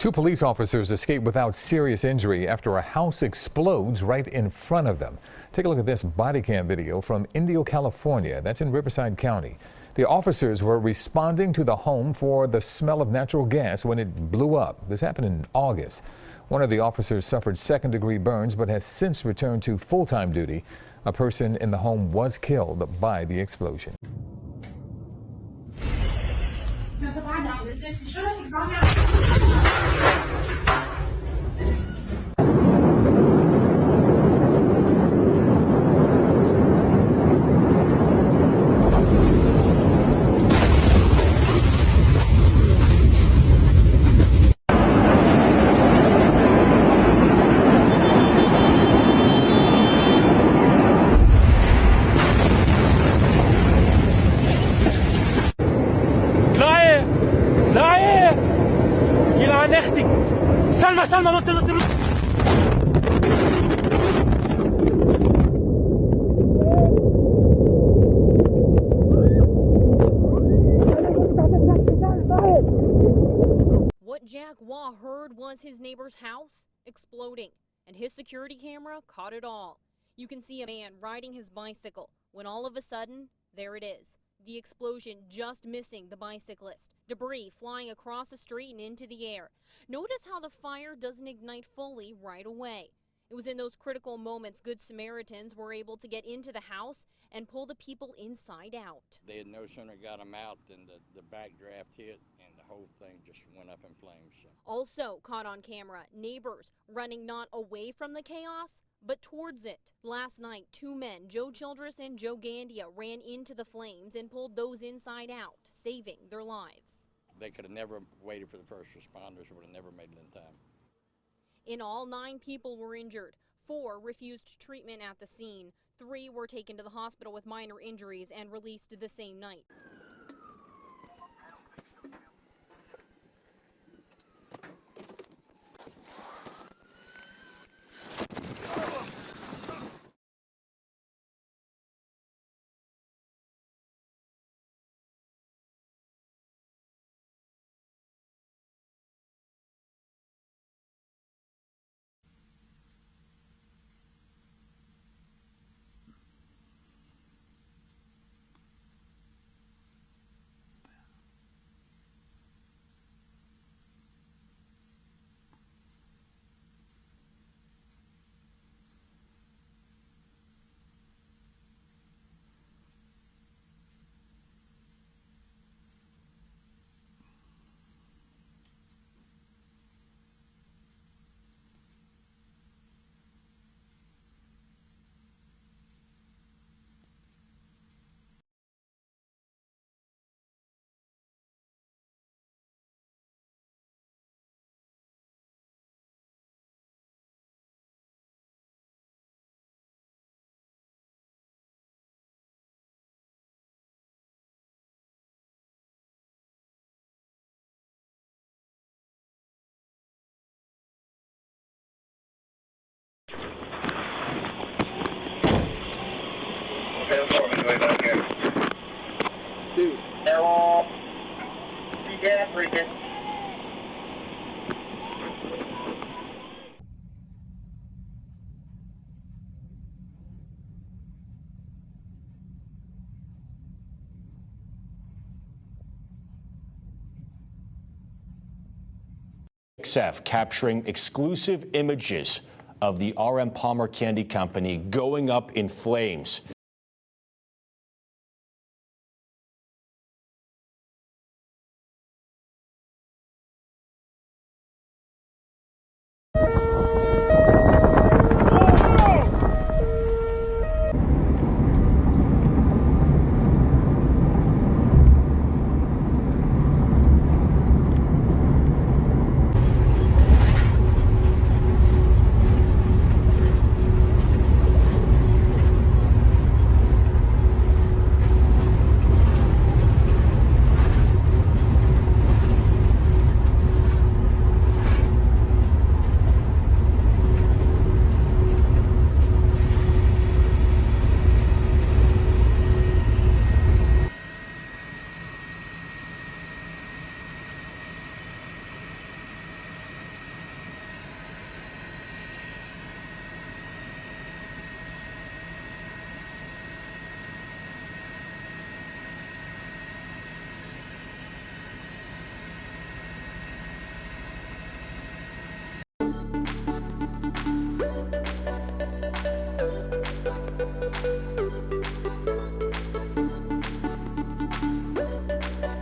Two police officers escape without serious injury after a house explodes right in front of them. Take a look at this body cam video from Indio, California. That's in Riverside County. The officers were responding to the home for the smell of natural gas when it blew up. This happened in August. One of the officers suffered second-degree burns but has since returned to full-time duty. A person in the home was killed by the explosion. سلمى نط. What Jack Waugh heard was his neighbor's house exploding, and his security camera caught it all. You can see a man riding his bicycle when all of a sudden, there it is. The explosion just missing the bicyclist. Debris flying across the street and into the air. Notice how the fire doesn't ignite fully right away. It was in those critical moments Good Samaritans were able to get into the house and pull the people inside out. They had no sooner got them out than the backdraft hit and the whole thing just went up in flames. Also caught on camera, neighbors running not away from the chaos, but towards it. Last night, two men, Joe Childress and Joe Gandia, ran into the flames and pulled those inside out, saving their lives. They could have never waited for the first responders, would have never made it in time. In all, 9 people were injured. 4 refused treatment at the scene. 3 were taken to the hospital with minor injuries and released the same night. XF capturing exclusive images of the R.M. Palmer Candy Company going up in flames.